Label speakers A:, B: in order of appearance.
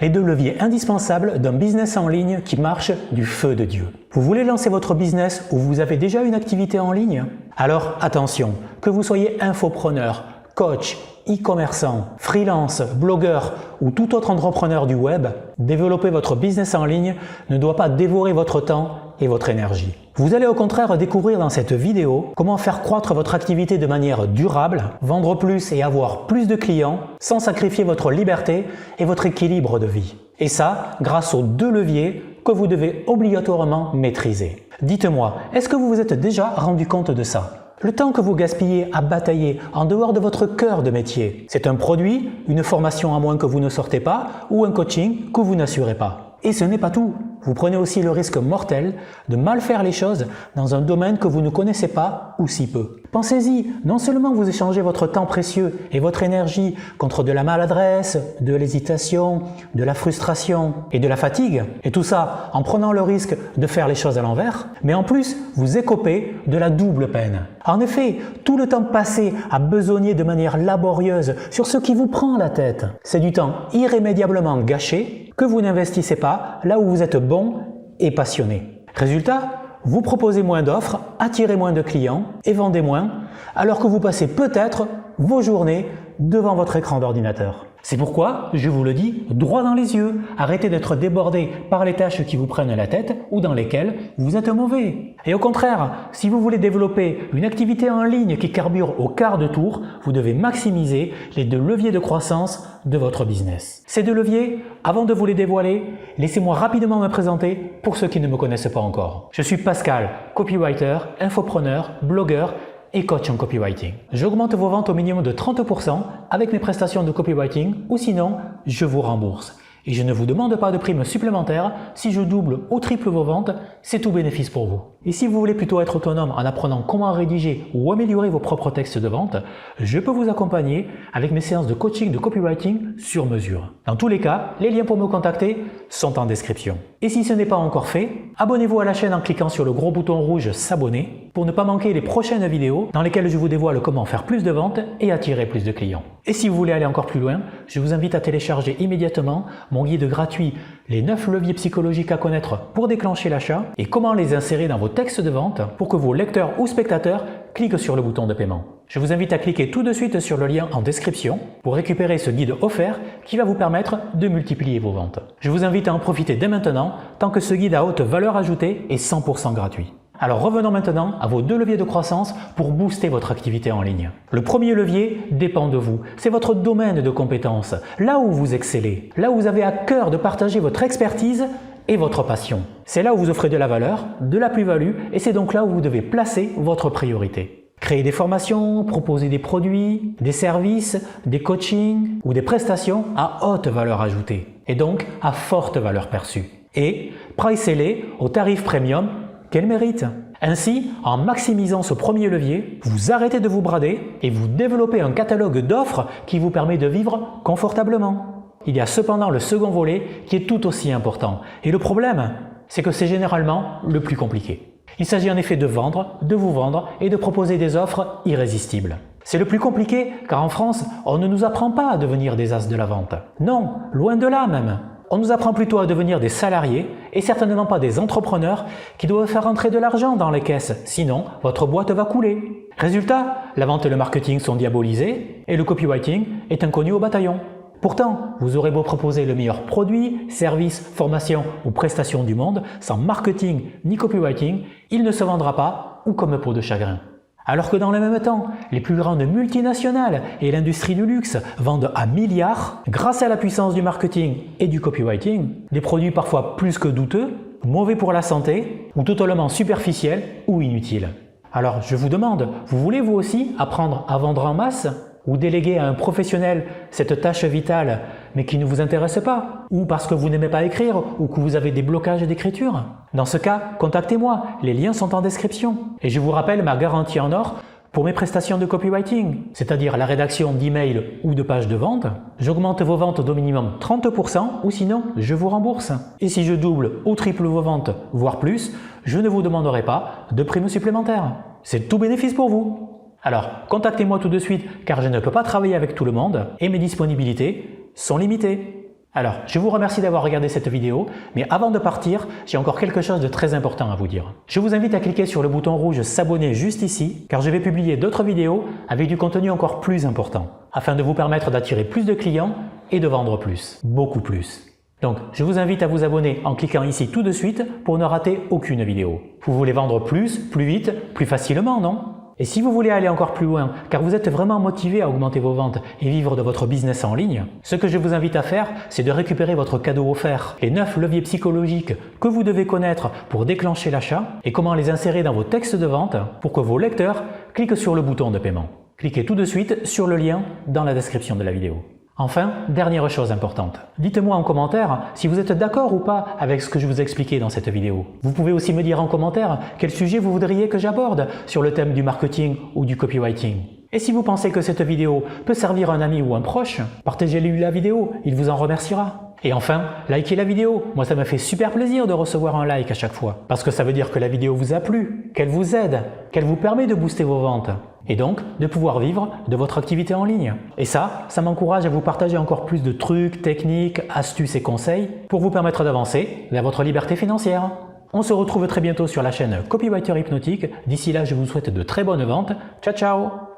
A: les deux leviers indispensables d'un business en ligne qui marche du feu de Dieu. Vous voulez lancer votre business ou vous avez déjà une activité en ligne? Alors attention, que vous soyez infopreneur, coach, e-commerçant, freelance, blogueur ou tout autre entrepreneur du web, développer votre business en ligne ne doit pas dévorer votre temps et votre énergie. Vous allez au contraire découvrir dans cette vidéo comment faire croître votre activité de manière durable, vendre plus et avoir plus de clients sans sacrifier votre liberté et votre équilibre de vie. Et ça, grâce aux deux leviers que vous devez obligatoirement maîtriser. Dites-moi, est-ce que vous vous êtes déjà rendu compte de ça? Le temps que vous gaspillez à batailler en dehors de votre cœur de métier, c'est un produit, une formation à moins que vous ne sortez pas ou un coaching que vous n'assurez pas. Et ce n'est pas tout. Vous prenez aussi le risque mortel de mal faire les choses dans un domaine que vous ne connaissez pas ou si peu. Pensez-y, non seulement vous échangez votre temps précieux et votre énergie contre de la maladresse, de l'hésitation, de la frustration et de la fatigue, et tout ça en prenant le risque de faire les choses à l'envers, mais en plus vous écopez de la double peine. En effet, tout le temps passé à besogner de manière laborieuse sur ce qui vous prend la tête, c'est du temps irrémédiablement gâché que vous n'investissez pas là où vous êtes bon et passionné. Résultat, vous proposez moins d'offres, attirez moins de clients et vendez moins, alors que vous passez peut-être vos journées devant votre écran d'ordinateur. C'est pourquoi, je vous le dis, droit dans les yeux, arrêtez d'être débordé par les tâches qui vous prennent la tête ou dans lesquelles vous êtes mauvais. Et au contraire, si vous voulez développer une activité en ligne qui carbure au quart de tour, vous devez maximiser les deux leviers de croissance de votre business. Ces deux leviers, avant de vous les dévoiler, laissez-moi rapidement me présenter pour ceux qui ne me connaissent pas encore. Je suis Pascal, copywriter, infopreneur, blogueur et coach en copywriting. J'augmente vos ventes au minimum de 30% avec mes prestations de copywriting ou sinon, je vous rembourse. Et je ne vous demande pas de prime supplémentaire. Si je double ou triple vos ventes, c'est tout bénéfice pour vous. Et si vous voulez plutôt être autonome en apprenant comment rédiger ou améliorer vos propres textes de vente, je peux vous accompagner avec mes séances de coaching de copywriting sur mesure. Dans tous les cas, les liens pour me contacter sont en description. Et si ce n'est pas encore fait, abonnez-vous à la chaîne en cliquant sur le gros bouton rouge s'abonner pour ne pas manquer les prochaines vidéos dans lesquelles je vous dévoile comment faire plus de ventes et attirer plus de clients. Et si vous voulez aller encore plus loin, je vous invite à télécharger immédiatement mon guide gratuit « Les 9 leviers psychologiques à connaître pour déclencher l'achat » et comment les insérer dans vos textes de vente pour que vos lecteurs ou spectateurs cliquent sur le bouton de paiement. Je vous invite à cliquer tout de suite sur le lien en description pour récupérer ce guide offert qui va vous permettre de multiplier vos ventes. Je vous invite à en profiter dès maintenant tant que ce guide à haute valeur ajoutée est 100% gratuit. Alors revenons maintenant à vos deux leviers de croissance pour booster votre activité en ligne. Le premier levier dépend de vous. C'est votre domaine de compétences, là où vous excellez, là où vous avez à cœur de partager votre expertise et votre passion. C'est là où vous offrez de la valeur, de la plus-value et c'est donc là où vous devez placer votre priorité. Créer des formations, proposer des produits, des services, des coachings ou des prestations à haute valeur ajoutée et donc à forte valeur perçue. Et pricez-les au tarif premium qu'elles méritent. Ainsi, en maximisant ce premier levier, vous arrêtez de vous brader et vous développez un catalogue d'offres qui vous permet de vivre confortablement. Il y a cependant le second volet qui est tout aussi important. Et le problème, c'est que c'est généralement le plus compliqué. Il s'agit en effet de vendre, de vous vendre et de proposer des offres irrésistibles. C'est le plus compliqué car en France, on ne nous apprend pas à devenir des as de la vente. Non, loin de là même. On nous apprend plutôt à devenir des salariés et certainement pas des entrepreneurs qui doivent faire entrer de l'argent dans les caisses, sinon votre boîte va couler. Résultat, la vente et le marketing sont diabolisés et le copywriting est inconnu au bataillon. Pourtant, vous aurez beau proposer le meilleur produit, service, formation ou prestation du monde, sans marketing ni copywriting, il ne se vendra pas ou comme peau de chagrin. Alors que dans le même temps, les plus grandes multinationales et l'industrie du luxe vendent à milliards, grâce à la puissance du marketing et du copywriting, des produits parfois plus que douteux, mauvais pour la santé ou totalement superficiels ou inutiles. Alors je vous demande, vous voulez vous aussi apprendre à vendre en masse ? Ou déléguer à un professionnel cette tâche vitale mais qui ne vous intéresse pas, ou parce que vous n'aimez pas écrire ou que vous avez des blocages d'écriture? Dans ce cas, contactez-moi, les liens sont en description. Et je vous rappelle ma garantie en or pour mes prestations de copywriting, c'est-à-dire la rédaction d'emails ou de pages de vente. J'augmente vos ventes d'au minimum 30% ou sinon je vous rembourse. Et si je double ou triple vos ventes, voire plus, je ne vous demanderai pas de prime supplémentaire. C'est tout bénéfice pour vous. Alors, contactez-moi tout de suite car je ne peux pas travailler avec tout le monde et mes disponibilités sont limitées. Alors, je vous remercie d'avoir regardé cette vidéo, mais avant de partir, j'ai encore quelque chose de très important à vous dire. Je vous invite à cliquer sur le bouton rouge s'abonner juste ici, car je vais publier d'autres vidéos avec du contenu encore plus important, afin de vous permettre d'attirer plus de clients et de vendre plus, beaucoup plus. Donc, je vous invite à vous abonner en cliquant ici tout de suite pour ne rater aucune vidéo. Vous voulez vendre plus, plus vite, plus facilement, non ? Et si vous voulez aller encore plus loin, car vous êtes vraiment motivé à augmenter vos ventes et vivre de votre business en ligne, ce que je vous invite à faire, c'est de récupérer votre cadeau offert, les 9 leviers psychologiques que vous devez connaître pour déclencher l'achat et comment les insérer dans vos textes de vente pour que vos lecteurs cliquent sur le bouton de paiement. Cliquez tout de suite sur le lien dans la description de la vidéo. Enfin, dernière chose importante. Dites-moi en commentaire si vous êtes d'accord ou pas avec ce que je vous ai expliqué dans cette vidéo. Vous pouvez aussi me dire en commentaire quel sujet vous voudriez que j'aborde sur le thème du marketing ou du copywriting. Et si vous pensez que cette vidéo peut servir un ami ou un proche, partagez-lui la vidéo, il vous en remerciera. Et enfin, likez la vidéo. Moi, ça me fait super plaisir de recevoir un like à chaque fois. Parce que ça veut dire que la vidéo vous a plu, qu'elle vous aide, qu'elle vous permet de booster vos ventes. Et donc, de pouvoir vivre de votre activité en ligne. Et ça m'encourage à vous partager encore plus de trucs, techniques, astuces et conseils pour vous permettre d'avancer vers votre liberté financière. On se retrouve très bientôt sur la chaîne Copywriter Hypnotique. D'ici là, je vous souhaite de très bonnes ventes. Ciao, ciao!